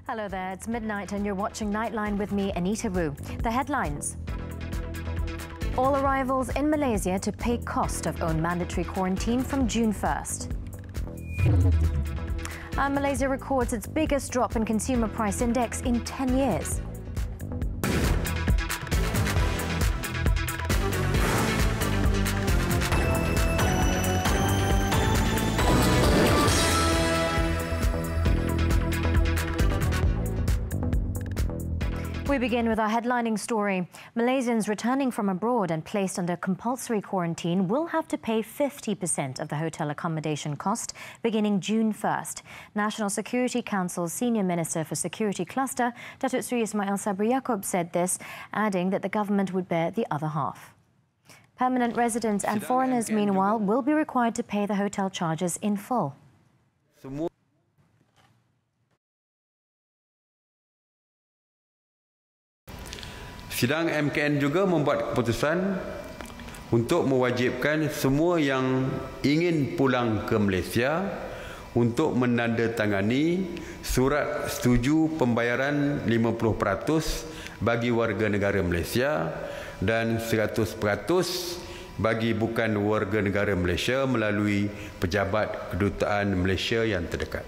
Hello there, it's midnight and you're watching Nightline with me, Anita Wu. The headlines. All arrivals in Malaysia to pay cost of own mandatory quarantine from June 1st. And Malaysia records its biggest drop in consumer price index in 10 years. We begin with our headlining story. Malaysians returning from abroad and placed under compulsory quarantine will have to pay 50% of the hotel accommodation cost beginning June 1st. National Security Council's Senior Minister for Security Cluster, Datuk Seri Ismail Sabri Yaakob, said this, adding that the government would bear the other half. Permanent residents and foreigners, meanwhile, will be required to pay the hotel charges in full. Sidang MKN juga membuat keputusan untuk mewajibkan semua yang ingin pulang ke Malaysia untuk menandatangani surat setuju pembayaran 50% bagi warga negara Malaysia dan 100% bagi bukan warga negara Malaysia melalui pejabat kedutaan Malaysia yang terdekat.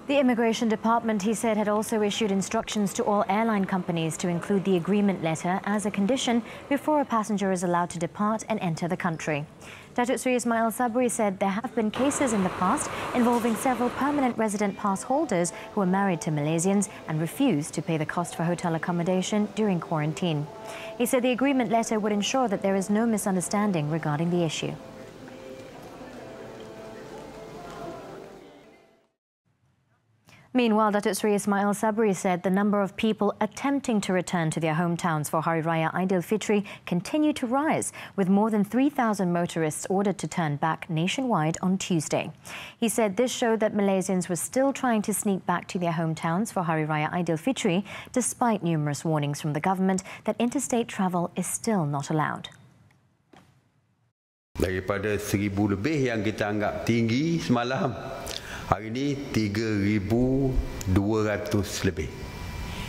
The Immigration Department, he said, had also issued instructions to all airline companies to include the agreement letter as a condition before a passenger is allowed to depart and enter the country. Datuk Seri Ismail Sabri said there have been cases in the past involving several permanent resident pass holders who are married to Malaysians and refused to pay the cost for hotel accommodation during quarantine. He said the agreement letter would ensure that there is no misunderstanding regarding the issue. Meanwhile, Datuk Seri Ismail Sabri said the number of people attempting to return to their hometowns for Hari Raya Aidilfitri continue to rise, with more than 3,000 motorists ordered to turn back nationwide on Tuesday. He said this showed that Malaysians were still trying to sneak back to their hometowns for Hari Raya Aidilfitri, despite numerous warnings from the government that interstate travel is still not allowed. Daripada 1,000 lebih yang kita anggap tinggi semalam, hari ini 3,200 lebih.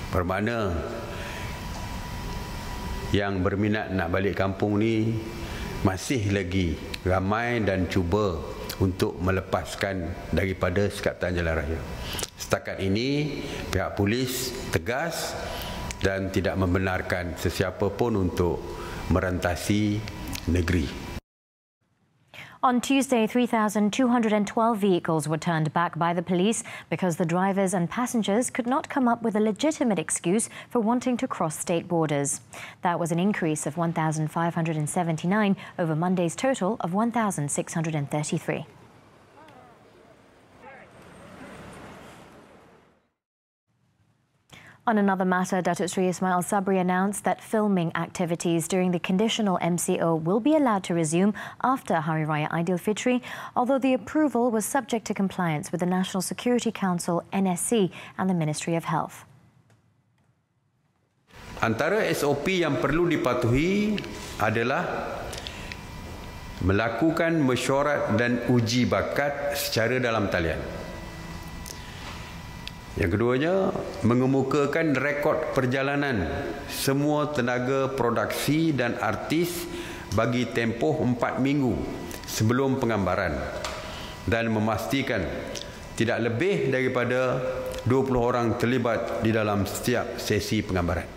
Bermakna yang berminat nak balik kampung ni masih lagi ramai dan cuba untuk melepaskan daripada Sekatan Jalan Raya. Setakat ini pihak polis tegas dan tidak membenarkan sesiapa pun untuk merantasi negeri. On Tuesday, 3,212 vehicles were turned back by the police because the drivers and passengers could not come up with a legitimate excuse for wanting to cross state borders. That was an increase of 1,579 over Monday's total of 1,633. On another matter, Datuk Seri Ismail Sabri announced that filming activities during the conditional MCO will be allowed to resume after Hari Raya Aidilfitri, although the approval was subject to compliance with the National Security Council, NSC, and the Ministry of Health. Antara SOP yang perlu dipatuhi adalah melakukan mesyuarat dan uji bakat secara dalam talian. Yang keduanya, mengemukakan rekod perjalanan semua tenaga produksi dan artis bagi tempoh 4 minggu sebelum penggambaran dan memastikan tidak lebih daripada 20 orang terlibat di dalam setiap sesi penggambaran.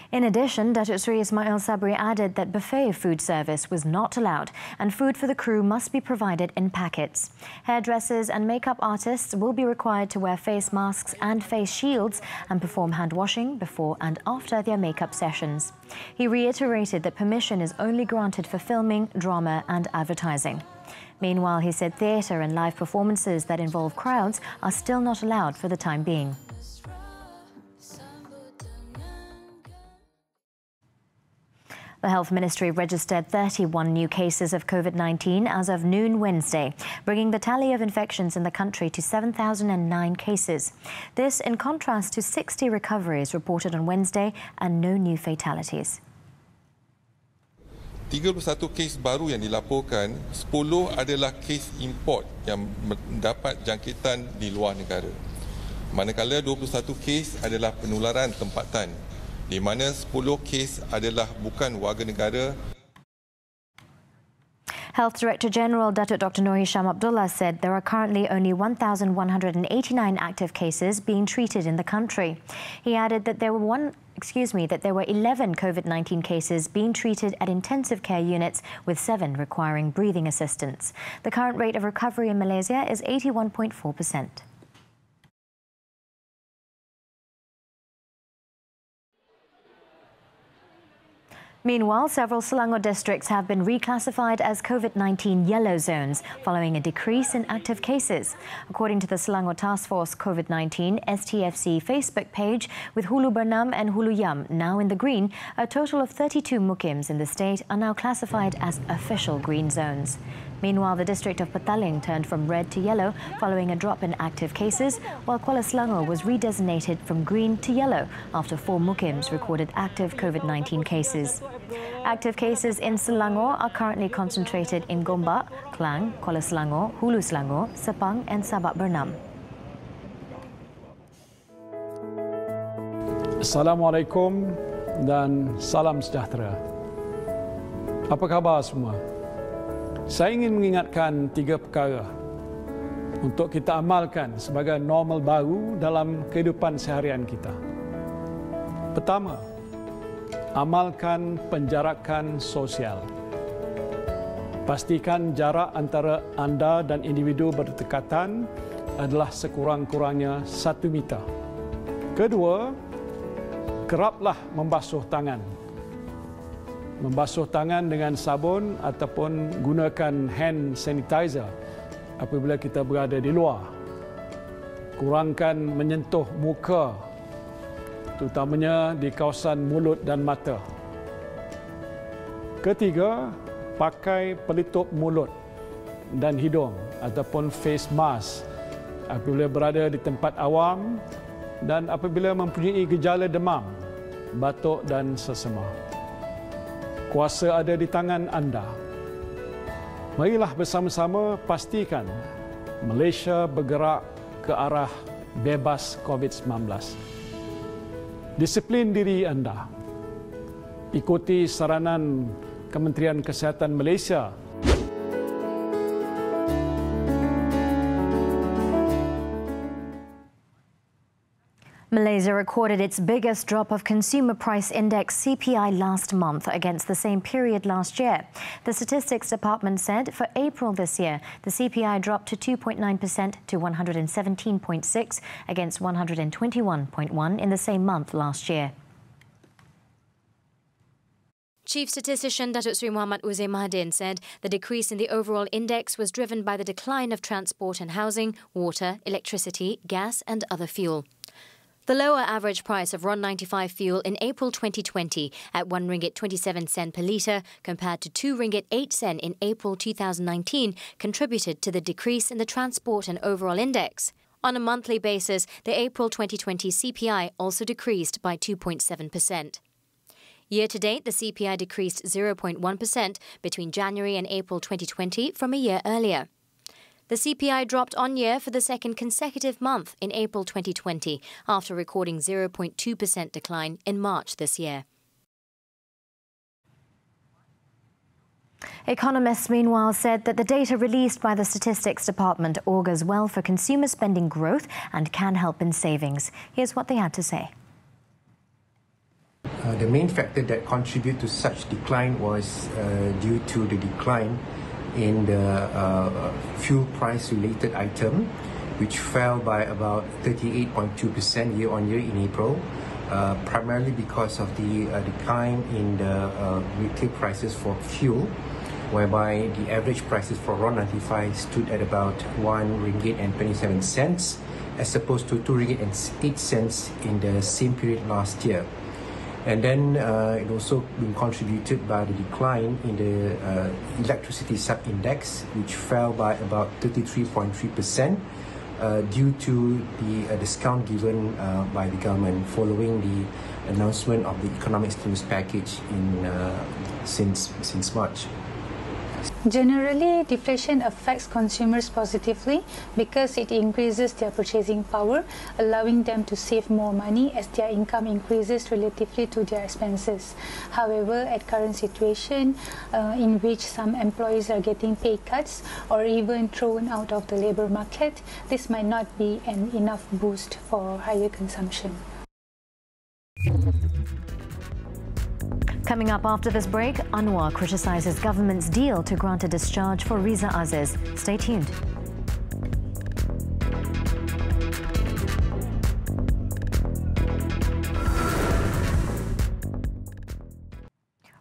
In addition, Datuk Seri Ismail Sabri added that buffet food service was not allowed and food for the crew must be provided in packets. Hairdressers and makeup artists will be required to wear face masks and face shields and perform hand washing before and after their makeup sessions. He reiterated that permission is only granted for filming, drama and advertising. Meanwhile, he said theatre and live performances that involve crowds are still not allowed for the time being. The Health Ministry registered 31 new cases of COVID-19 as of noon Wednesday, bringing the tally of infections in the country to 7,009 cases. This in contrast to 60 recoveries reported on Wednesday and no new fatalities. 31 kes baru yang dilaporkan, 10 adalah kes import yang mendapat jangkitan di luar negara. Manakala 21 kes adalah penularan tempatan, di mana 10 kes adalah bukan warga negara. Health Director General Datuk Dr. Nur Hisham Abdullah said there are currently only 1,189 active cases being treated in the country. He added that there were 11 COVID-19 cases being treated at intensive care units, with 7 requiring breathing assistance. The current rate of recovery in Malaysia is 81.4%. Meanwhile, several Selangor districts have been reclassified as COVID-19 yellow zones following a decrease in active cases. According to the Selangor Task Force COVID-19 STFC Facebook page, with Hulu Bernam and Hulu Yam now in the green, a total of 32 mukims in the state are now classified as official green zones. Meanwhile, the district of Petaling turned from red to yellow following a drop in active cases, while Kuala Selangor was redesignated from green to yellow after 4 mukims recorded active COVID-19 cases. Active cases in Selangor are currently concentrated in Gombak, Klang, Kuala Selangor, Hulu Selangor, Sepang and Sabak Bernam. Assalamualaikum dan salam sejahtera. Apa khabar semua? Saya ingin mengingatkan 3 perkara untuk kita amalkan sebagai normal baru dalam kehidupan seharian kita. Pertama, amalkan penjarakan sosial. Pastikan jarak antara anda dan individu berdekatan adalah sekurang-kurangnya 1 meter. Kedua, keraplah membasuh tangan. Membasuh tangan dengan sabun ataupun gunakan hand sanitizer apabila kita berada di luar. Kurangkan menyentuh muka, terutamanya di kawasan mulut dan mata. Ketiga, pakai pelitup mulut dan hidung ataupun face mask apabila berada di tempat awam dan apabila mempunyai gejala demam, batuk dan sesama. Kuasa ada di tangan anda. Marilah bersama-sama pastikan Malaysia bergerak ke arah bebas COVID-19. Disiplin diri anda. Ikuti saranan Kementerian Kesihatan Malaysia. Malaysia recorded its biggest drop of consumer price index CPI last month against the same period last year. The Statistics Department said for April this year, the CPI dropped to 2.9% to 117.6 against 121.1 in the same month last year. Chief Statistician Datuk Seri Muhammad Uzair Mahdin said the decrease in the overall index was driven by the decline of transport and housing, water, electricity, gas and other fuel. The lower average price of RON95 fuel in April 2020 at RM1.27 per litre compared to RM2.08 in April 2019 contributed to the decrease in the transport and overall index. On a monthly basis, the April 2020 CPI also decreased by 2.7%. Year-to-date, the CPI decreased 0.1% between January and April 2020 from a year earlier. The CPI dropped on year for the second consecutive month in April 2020 after recording 0.2% decline in March this year. Economists, meanwhile, said that the data released by the Statistics Department augurs well for consumer spending growth and can help in savings. Here's what they had to say. The main factor that contributed to such decline was due to the decline in the fuel price related item, which fell by about 38.2% year on year in April, primarily because of the decline in the retail prices for fuel, whereby the average prices for RON95 stood at about RM1.27 as opposed to RM2.08 in the same period last year. And then it also been contributed by the decline in the electricity sub-index, which fell by about 33.3% due to the discount given by the government following the announcement of the economic stimulus package in since March. Generally, deflation affects consumers positively because it increases their purchasing power, allowing them to save more money as their income increases relatively to their expenses. However, at current situation in which some employees are getting pay cuts or even thrown out of the labour market, this might not be an enough boost for higher consumption. Coming up after this break, Anwar criticises government's deal to grant a discharge for Riza. Stay tuned.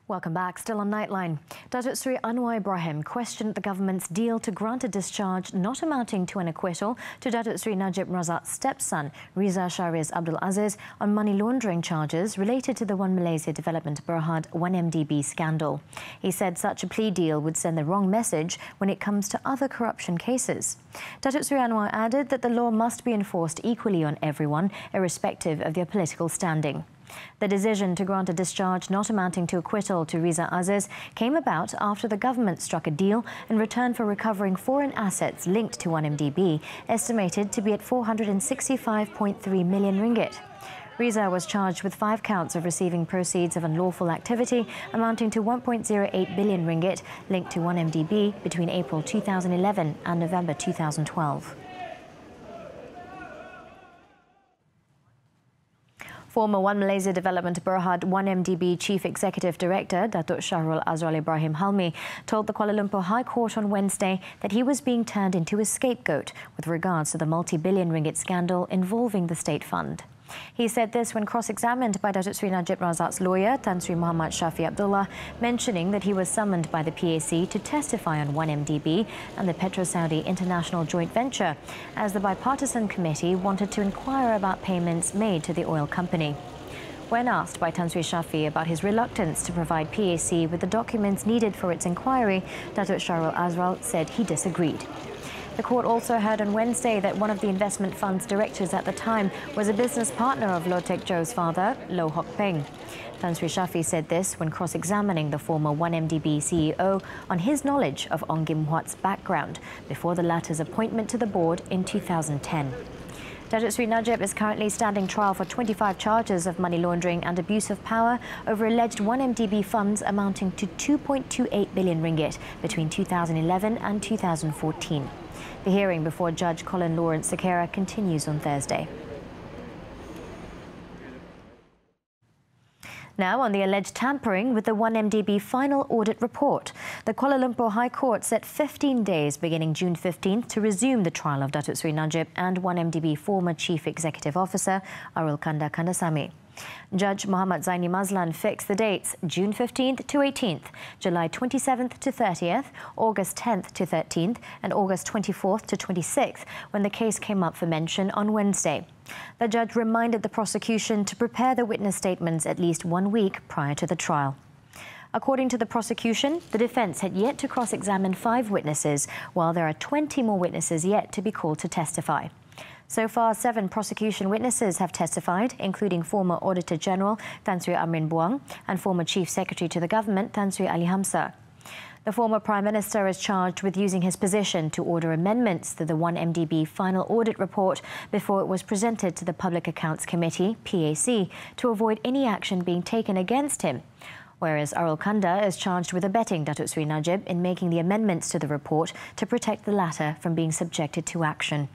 Welcome back. Still on Nightline. Datuk Seri Anwar Ibrahim questioned the government's deal to grant a discharge not amounting to an acquittal to Datuk Seri Najib Razak's stepson, Riza Shariz Abdul Aziz, on money laundering charges related to the One Malaysia Development Berhad 1MDB scandal. He said such a plea deal would send the wrong message when it comes to other corruption cases. Datuk Seri Anwar added that the law must be enforced equally on everyone, irrespective of their political standing. The decision to grant a discharge not amounting to acquittal to Riza Aziz came about after the government struck a deal in return for recovering foreign assets linked to 1MDB, estimated to be at 465.3 million ringgit. Riza was charged with 5 counts of receiving proceeds of unlawful activity amounting to 1.08 billion ringgit linked to 1MDB between April 2011 and November 2012. Former One Malaysia Development Berhad 1MDB Chief Executive Director Datuk Syahrul Azrul Ibrahim Halmi told the Kuala Lumpur High Court on Wednesday that he was being turned into a scapegoat with regards to the multi-billion ringgit scandal involving the state fund. He said this when cross-examined by Datuk Seri Najib Razak's lawyer, Tan Sri Muhammad Shafi Abdullah, mentioning that he was summoned by the PAC to testify on 1MDB and the Petro-Saudi International Joint Venture, as the bipartisan committee wanted to inquire about payments made to the oil company. When asked by Tan Sri Shafi about his reluctance to provide PAC with the documents needed for its inquiry, Datuk Syahrul Azrul said he disagreed. The court also heard on Wednesday that one of the investment fund's directors at the time was a business partner of Loh Teck Joe's father, Loh Hock Peng. Tan Sri Shafi said this when cross-examining the former 1MDB CEO on his knowledge of Ong Kim Huat's background before the latter's appointment to the board in 2010. Datuk Seri Najib is currently standing trial for 25 charges of money laundering and abuse of power over alleged 1MDB funds amounting to 2.28 billion ringgit between 2011 and 2014. The hearing before Judge Colin Lawrence Sekera continues on Thursday. Now on the alleged tampering with the 1MDB final audit report. The Kuala Lumpur High Court set 15 days beginning June 15th to resume the trial of Datuk Seri Najib and 1MDB former Chief Executive Officer Arul Kanda Kandasamy. Judge Muhammad Zaini Mazlan fixed the dates June 15th to 18th, July 27th to 30th, August 10th to 13th and August 24th to 26th when the case came up for mention on Wednesday. The judge reminded the prosecution to prepare the witness statements at least 1 week prior to the trial. According to the prosecution, the defence had yet to cross-examine 5 witnesses, while there are 20 more witnesses yet to be called to testify. So far, 7 prosecution witnesses have testified, including former Auditor General Tan Sri Amrin Buang and former Chief Secretary to the Government Tan Sri Ali Hamzah. The former Prime Minister is charged with using his position to order amendments to the 1MDB final audit report before it was presented to the Public Accounts Committee, PAC, to avoid any action being taken against him. Whereas Arul Kanda is charged with abetting Datuk Seri Najib in making the amendments to the report to protect the latter from being subjected to action.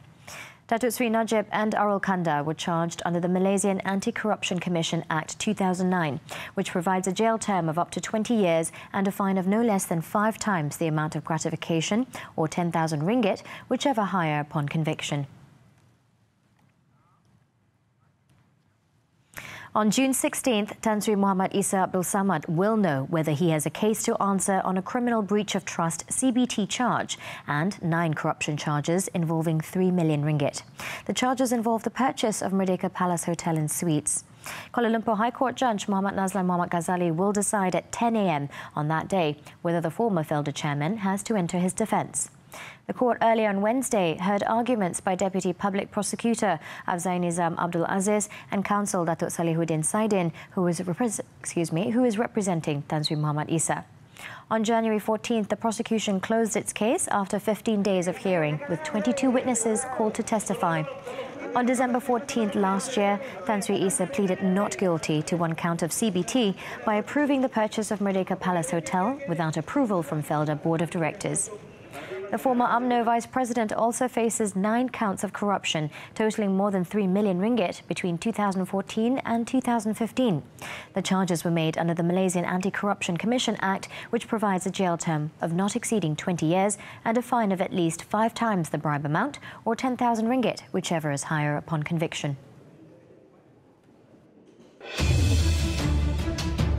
Datuk Seri Najib and Arul Kanda were charged under the Malaysian Anti-Corruption Commission Act 2009, which provides a jail term of up to 20 years and a fine of no less than 5 times the amount of gratification, or 10,000 ringgit, whichever higher upon conviction. On June 16th, Tan Sri Muhammad Isa Abdul Samad will know whether he has a case to answer on a criminal breach of trust CBT charge and 9 corruption charges involving 3 million ringgit. The charges involve the purchase of Merdeka Palace Hotel and Suites. Kuala Lumpur High Court Judge Muhammad Nazlan Muhammad Ghazali will decide at 10 a.m. on that day whether the former Felder chairman has to enter his defence. The court earlier on Wednesday heard arguments by Deputy Public Prosecutor Afzai Nizam Abdul Aziz and Counsel Datuk Salihuddin Saidin, who is representing Tan Sri Muhammad Isa. On January 14th, the prosecution closed its case after 15 days of hearing, with 22 witnesses called to testify. On December 14th last year, Tan Sri Isa pleaded not guilty to one count of CBT by approving the purchase of Merdeka Palace Hotel without approval from Felda Board of Directors. The former UMNO Vice President also faces 9 counts of corruption, totaling more than 3 million ringgit between 2014 and 2015. The charges were made under the Malaysian Anti-Corruption Commission Act, which provides a jail term of not exceeding 20 years and a fine of at least 5 times the bribe amount, or 10,000 ringgit, whichever is higher upon conviction.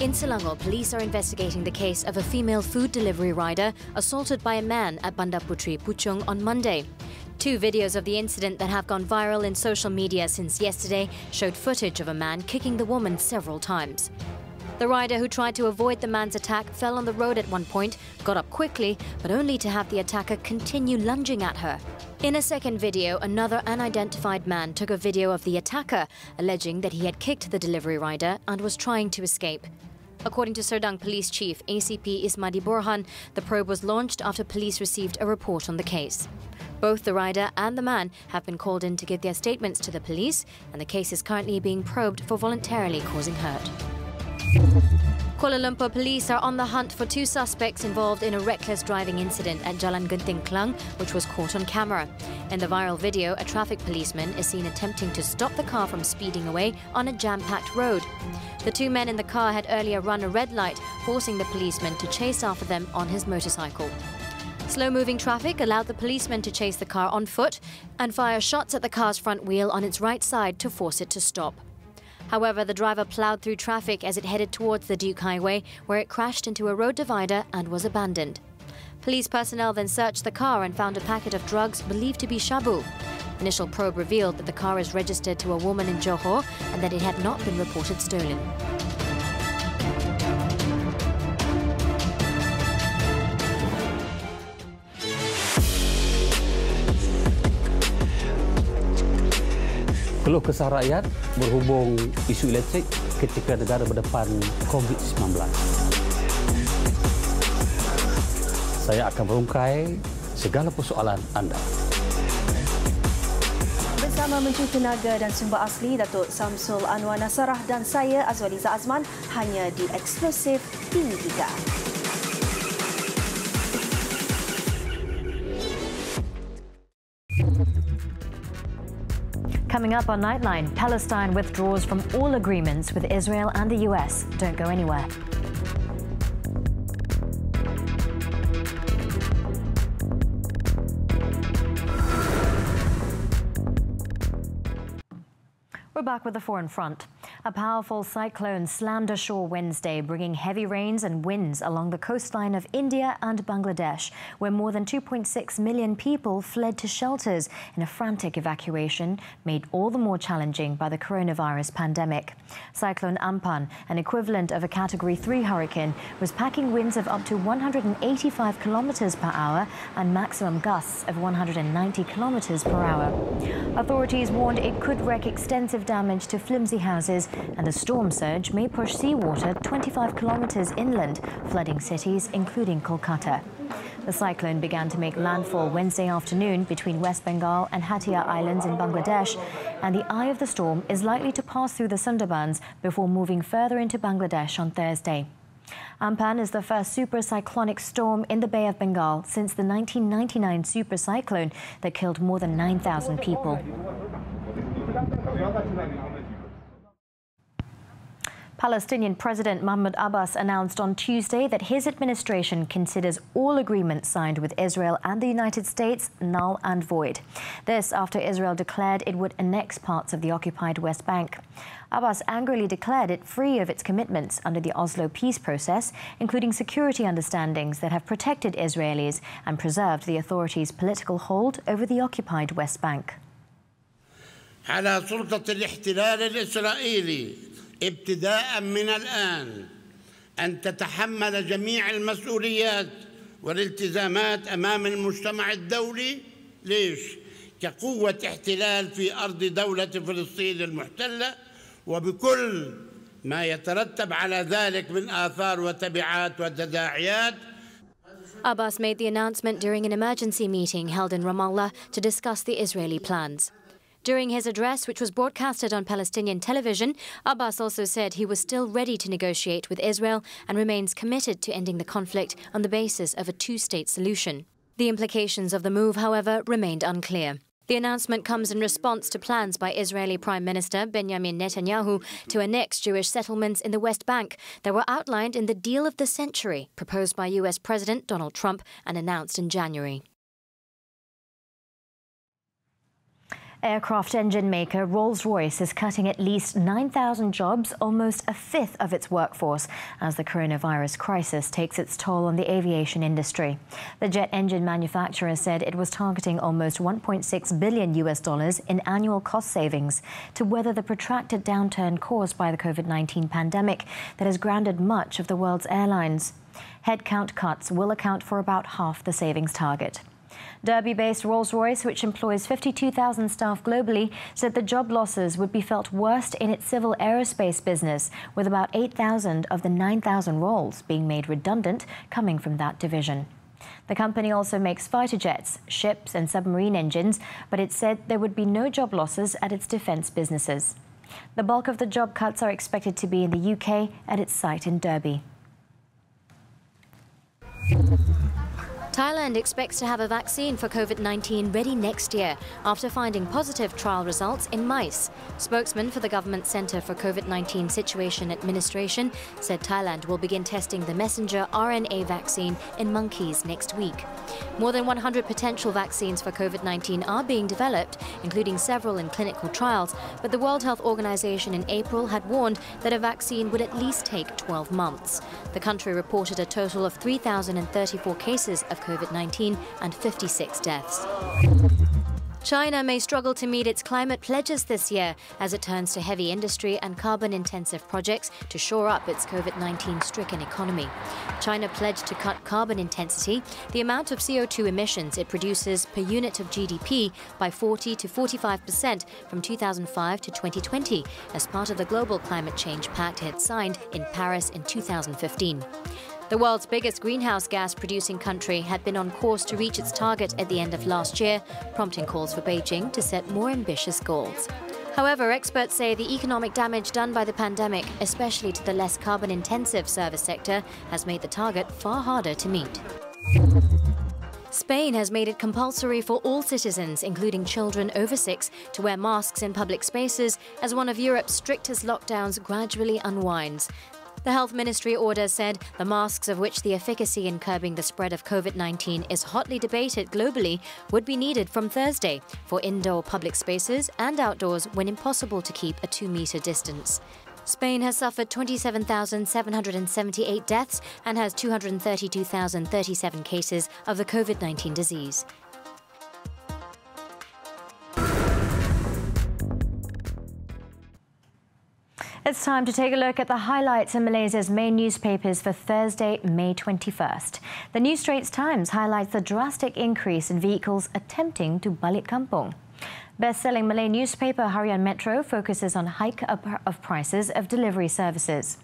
In Selangor, police are investigating the case of a female food delivery rider assaulted by a man at Bandar Puteri, Puchong on Monday. 2 videos of the incident that have gone viral in social media since yesterday showed footage of a man kicking the woman several times. The rider, who tried to avoid the man's attack, fell on the road at one point, got up quickly, but only to have the attacker continue lunging at her. In a second video, another unidentified man took a video of the attacker, alleging that he had kicked the delivery rider and was trying to escape. According to Serdang Police Chief ACP Ismadi Borhan, the probe was launched after police received a report on the case. Both the rider and the man have been called in to give their statements to the police, and the case is currently being probed for voluntarily causing hurt. Kuala Lumpur police are on the hunt for 2 suspects involved in a reckless driving incident at Jalan Genting Klang, which was caught on camera. In the viral video, a traffic policeman is seen attempting to stop the car from speeding away on a jam-packed road. The 2 men in the car had earlier run a red light, forcing the policeman to chase after them on his motorcycle. Slow-moving traffic allowed the policeman to chase the car on foot and fire shots at the car's front wheel on its right side to force it to stop. However, the driver ploughed through traffic as it headed towards the Duke Highway, where it crashed into a road divider and was abandoned. Police personnel then searched the car and found a packet of drugs believed to be shabu. Initial probe revealed that the car is registered to a woman in Johor and that it had not been reported stolen. Keluh kesah rakyat berhubung isu elektrik ketika negara berdepan COVID-19. Saya akan merungkai segala persoalan anda. Bersama Menteri Tenaga dan Sumber Asli Datuk Samsul Anwar Nasarah dan saya Azwaliza Azman, hanya di Eksklusif TV3. Coming up on Nightline, Palestine withdraws from all agreements with Israel and the US. Don't go anywhere. We're back with the foreign front. A powerful cyclone slammed ashore Wednesday, bringing heavy rains and winds along the coastline of India and Bangladesh, where more than 2.6 million people fled to shelters in a frantic evacuation made all the more challenging by the coronavirus pandemic. Cyclone Amphan, an equivalent of a Category 3 hurricane, was packing winds of up to 185 kilometers per hour and maximum gusts of 190 kilometers per hour. Authorities warned it could wreak extensive damage to flimsy houses, and the storm surge may push seawater 25 kilometers inland, flooding cities including Kolkata. The cyclone began to make landfall Wednesday afternoon between West Bengal and Hatia Islands in Bangladesh, and the eye of the storm is likely to pass through the Sundarbans before moving further into Bangladesh on Thursday. Amphan is the first supercyclonic storm in the Bay of Bengal since the 1999 supercyclone that killed more than 9,000 people. Palestinian President Mahmoud Abbas announced on Tuesday that his administration considers all agreements signed with Israel and the United States null and void. This after Israel declared it would annex parts of the occupied West Bank. Abbas angrily declared it free of its commitments under the Oslo peace process, including security understandings that have protected Israelis and preserved the authorities' political hold over the occupied West Bank. على سلطة الاحتلال الإسرائيلي ابتداء من الآن أن تتحمل جميع المسؤوليات والالتزامات أمام المجتمع الدولي. ليش؟ كقوة احتلال في أرض دولة فلسطين المحتلة وبكل ما يترتب على ذلك من آثار وتبعات وتداعيات. Abbas made the announcement during an emergency meeting held in Ramallah to discuss the Israeli plans. During his address, which was broadcasted on Palestinian television, Abbas also said he was still ready to negotiate with Israel and remains committed to ending the conflict on the basis of a two-state solution. The implications of the move, however, remained unclear. The announcement comes in response to plans by Israeli Prime Minister Benjamin Netanyahu to annex Jewish settlements in the West Bank that were outlined in the Deal of the Century proposed by US President Donald Trump and announced in January. Aircraft engine maker Rolls-Royce is cutting at least 9,000 jobs, almost a fifth of its workforce, as the coronavirus crisis takes its toll on the aviation industry. The jet engine manufacturer said it was targeting almost $1.6 billion in annual cost savings to weather the protracted downturn caused by the COVID-19 pandemic that has grounded much of the world's airlines. Headcount cuts will account for about half the savings target. Derby-based Rolls-Royce, which employs 52,000 staff globally, said the job losses would be felt worst in its civil aerospace business, with about 8,000 of the 9,000 roles being made redundant coming from that division. The company also makes fighter jets, ships and submarine engines, but it said there would be no job losses at its defence businesses. The bulk of the job cuts are expected to be in the UK at its site in Derby. Thailand expects to have a vaccine for COVID-19 ready next year after finding positive trial results in mice. Spokesman for the Government Centre for COVID-19 Situation Administration said Thailand will begin testing the messenger RNA vaccine in monkeys next week. More than 100 potential vaccines for COVID-19 are being developed, including several in clinical trials, but the World Health Organization in April had warned that a vaccine would at least take 12 months. The country reported a total of 3,034 cases of COVID-19 and 56 deaths. China may struggle to meet its climate pledges this year as it turns to heavy industry and carbon-intensive projects to shore up its COVID-19-stricken economy. China pledged to cut carbon intensity, the amount of CO2 emissions it produces per unit of GDP, by 40 to 45% from 2005 to 2020 as part of the Global Climate Change Pact it signed in Paris in 2015. The world's biggest greenhouse gas-producing country had been on course to reach its target at the end of last year, prompting calls for Beijing to set more ambitious goals. However, experts say the economic damage done by the pandemic, especially to the less carbon-intensive service sector, has made the target far harder to meet. Spain has made it compulsory for all citizens, including children over 6, to wear masks in public spaces as one of Europe's strictest lockdowns gradually unwinds. The Health Ministry order said the masks, of which the efficacy in curbing the spread of COVID-19 is hotly debated globally, would be needed from Thursday for indoor public spaces and outdoors when impossible to keep a 2-metre distance. Spain has suffered 27,778 deaths and has 232,037 cases of the COVID-19 disease. It's time to take a look at the highlights in Malaysia's main newspapers for Thursday, May 21st. The New Straits Times highlights the drastic increase in vehicles attempting to Balik Kampung. Best-selling Malay newspaper Harian Metro focuses on hike of prices of delivery services.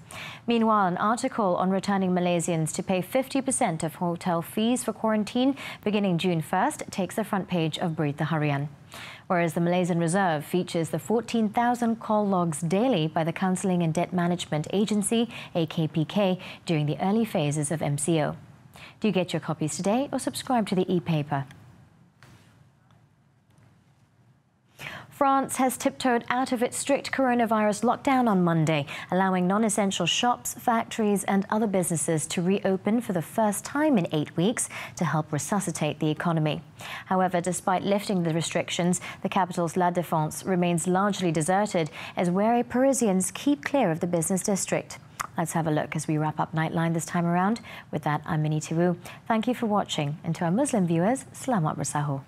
Meanwhile, an article on returning Malaysians to pay 50% of hotel fees for quarantine beginning June 1st takes the front page of Berita Harian. Whereas the Malaysian Reserve features the 14,000 call logs daily by the Counselling and Debt Management Agency, AKPK, during the early phases of MCO. Do get your copies today or subscribe to the e-paper. France has tiptoed out of its strict coronavirus lockdown on Monday, allowing non-essential shops, factories and other businesses to reopen for the first time in 8 weeks to help resuscitate the economy. However, despite lifting the restrictions, the capital's La Défense remains largely deserted as wary Parisians keep clear of the business district. Let's have a look as we wrap up Nightline this time around. With that, I'm Minnie Tiwu. Thank you for watching, and to our Muslim viewers, Selamat Bersahur.